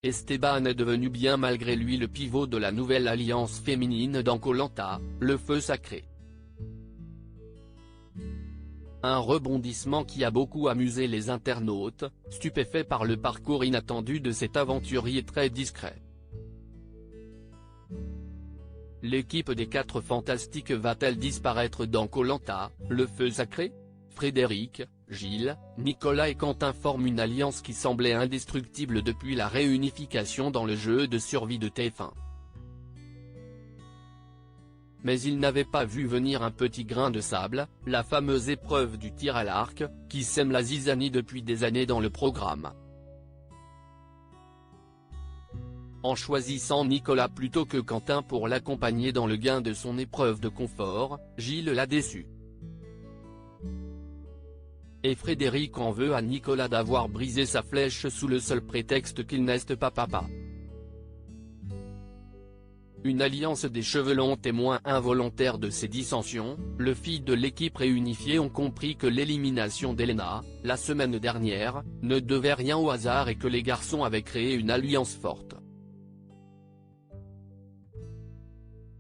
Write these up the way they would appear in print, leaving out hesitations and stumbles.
Esteban est devenu bien malgré lui le pivot de la nouvelle alliance féminine dans Koh Lanta, le feu sacré. Un rebondissement qui a beaucoup amusé les internautes, stupéfaits par le parcours inattendu de cet aventurier très discret. L'équipe des 4 Fantastiques va-t-elle disparaître dans Koh Lanta, le feu sacré? Frédéric, Gilles, Nicolas et Quentin forment une alliance qui semblait indestructible depuis la réunification dans le jeu de survie de TF1. Mais ils n'avaient pas vu venir un petit grain de sable, la fameuse épreuve du tir à l'arc, qui sème la zizanie depuis des années dans le programme. En choisissant Nicolas plutôt que Quentin pour l'accompagner dans le gain de son épreuve de confort, Gilles l'a déçu. Et Frédéric en veut à Nicolas d'avoir brisé sa flèche sous le seul prétexte qu'il n'est pas papa. Une alliance des chevelons témoin involontaire de ces dissensions, les filles de l'équipe réunifiée ont compris que l'élimination d'Elena, la semaine dernière, ne devait rien au hasard et que les garçons avaient créé une alliance forte.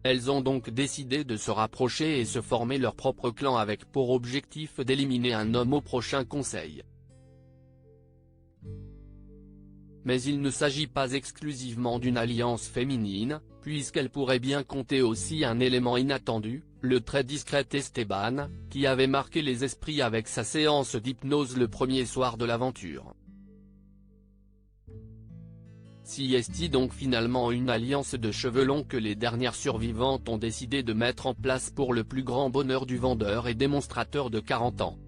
Elles ont donc décidé de se rapprocher et se former leur propre clan avec pour objectif d'éliminer un homme au prochain conseil. Mais il ne s'agit pas exclusivement d'une alliance féminine, puisqu'elle pourrait bien compter aussi un élément inattendu, le très discret Esteban, qui avait marqué les esprits avec sa séance d'hypnose le premier soir de l'aventure. Si est-il donc finalement une alliance de chevelons que les dernières survivantes ont décidé de mettre en place pour le plus grand bonheur du vendeur et démonstrateur de 40 ans.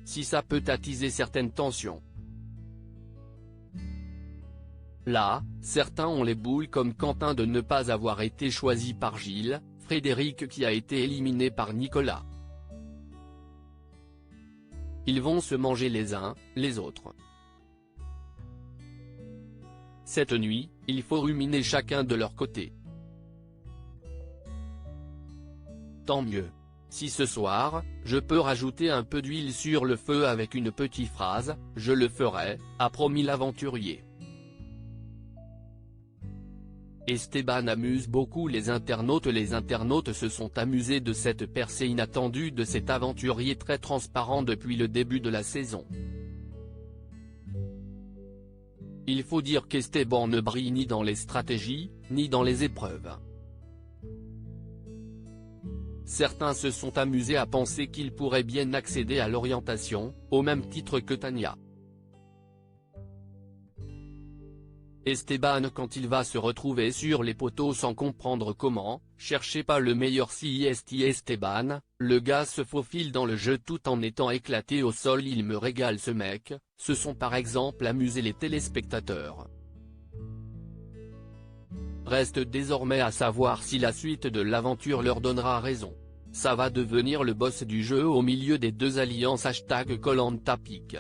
Si ça peut attiser certaines tensions. Là, certains ont les boules comme Quentin de ne pas avoir été choisi par Gilles, Frédéric qui a été éliminé par Nicolas. Ils vont se manger les uns, les autres. Cette nuit, il faut ruminer chacun de leur côté. Tant mieux. Si ce soir, je peux rajouter un peu d'huile sur le feu avec une petite phrase, je le ferai, a promis l'aventurier. Esteban amuse beaucoup les internautes. Les internautes se sont amusés de cette percée inattendue de cet aventurier très transparent depuis le début de la saison. Il faut dire qu'Esteban ne brille ni dans les stratégies, ni dans les épreuves. Certains se sont amusés à penser qu'il pourrait bien accéder à l'orientation, au même titre que Tania. Esteban quand il va se retrouver sur les poteaux sans comprendre comment, cherchez pas le meilleur CIST Esteban, le gars se faufile dans le jeu tout en étant éclaté au sol. Il me régale ce mec, se sont par exemple amusés les téléspectateurs. Reste désormais à savoir si la suite de l'aventure leur donnera raison. Ça va devenir le boss du jeu au milieu des deux alliances #KoLantaPic.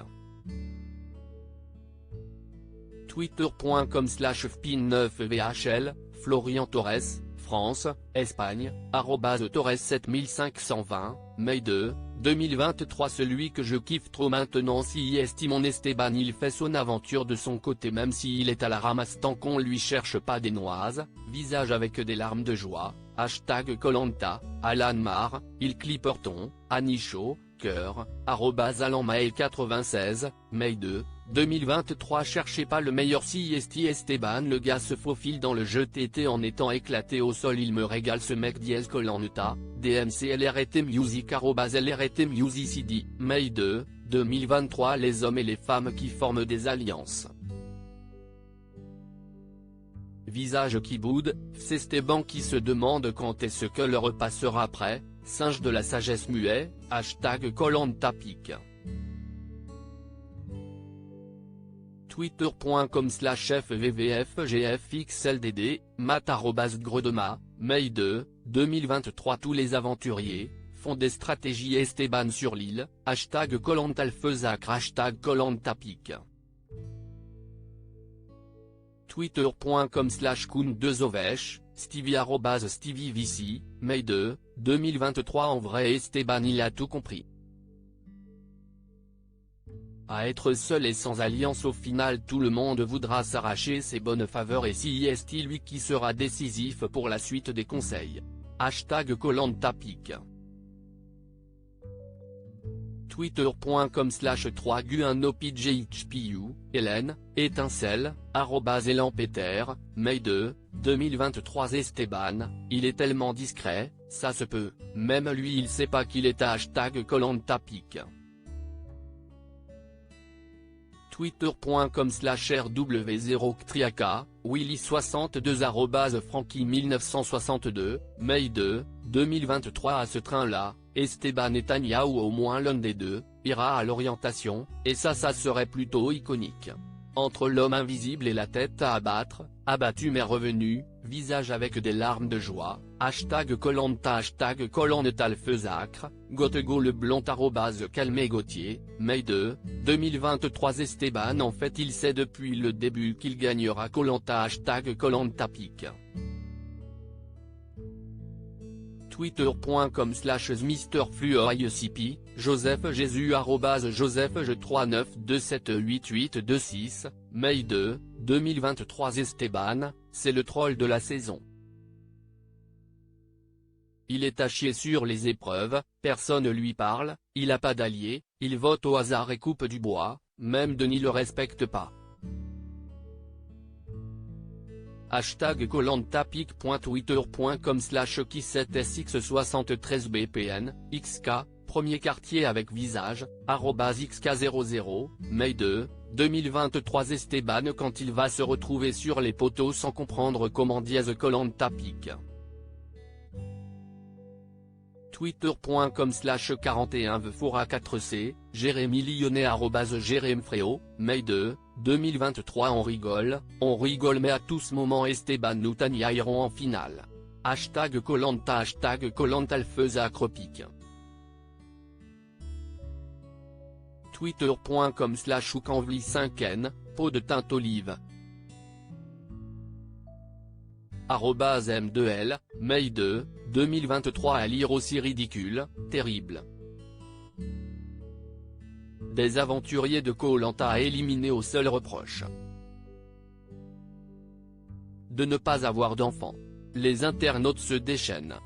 Twitter.com/FPIN9VHL, Florian Torres, France, Espagne, @Torres7520, Mai 2, 2023. Celui que je kiffe trop maintenant. Si estime mon Esteban, il fait son aventure de son côté même s'il est à la ramasse tant qu'on lui cherche pas des noises, visage avec des larmes de joie, #Kolanta, Alan Mar, il Clipperton, Anicho, cœur, @AlanMael96, Mai 2, 2023. Cherchez pas le meilleur CIST Esteban, le gars se faufile dans le jeu TT en étant éclaté au sol. Il me régale ce mec. Kolanta, DMCLRT Music @LRT Musicd, Mai 2, 2023. Les hommes et les femmes qui forment des alliances. Visage qui boude, Esteban qui se demande quand est-ce que le repas sera prêt, singe de la sagesse muet, #KoLantaPic. Twitter.com/FVVFGFXLDD, Matt@Gredema, Mai 2, 2023. Tous les aventuriers font des stratégies. Esteban sur l'île, #KoLantalfeusac, #KoLantaPic. Twitter.com/Kun2Ovesh, Stevie @StevieVC, Mai 2, 2023. En vrai Esteban il a tout compris. À être seul et sans alliance au final tout le monde voudra s'arracher ses bonnes faveurs et si est lui qui sera décisif pour la suite des conseils. #KolantaPic. Twitter.com/3gu1opjhpu, Hélène, étincelle, @ElanPeter, Mai 2, 2023 Esteban, il est tellement discret, ça se peut, même lui il sait pas qu'il est à #KolantaPic. Twitter.com/rw0ktriaka, Willy62 @Franky1962, Mai 2, 2023 À ce train-là, Esteban Netanyahu ou au moins l'un des deux, ira à l'orientation, et ça serait plutôt iconique. Entre l'homme invisible et la tête à abattre, abattu mais revenu, visage avec des larmes de joie, #Kolanta #Kolantalfeusacre, Gotego le blond @Calmé Gauthier, Mai 2, 2023 Esteban en fait il sait depuis le début qu'il gagnera Kolanta #KolantaPic. Twitter.com/MrFluorICP, Joseph Jésus @JosephJ39278826, Mai 2, 2023 Esteban, c'est le troll de la saison. Il est à chier sur les épreuves, personne lui parle, il a pas d'allié, il vote au hasard et coupe du bois, même Denis le respecte pas. #KolantaPic.twitter.com/qui7sx73bpn, XK, premier quartier avec visage, @XK00, Mai 2, 2023 Esteban quand il va se retrouver sur les poteaux sans comprendre comment #KolantaPic. Twitter.com/41vefora4c, Jérémy Lyonnais @JérémFréo, Mai 2, 2023 On rigole mais à tout ce moment Esteban Netanyahu iront en finale. #Kolanta #Kolantalfeusacrepic. Twitter.com/Oucanvli5n, peau de teinte olive. @M2L, Mai 2, 2023 À lire aussi ridicule, terrible. Des aventuriers de Koh-Lanta éliminés au seul reproche de ne pas avoir d'enfants. Les internautes se déchaînent.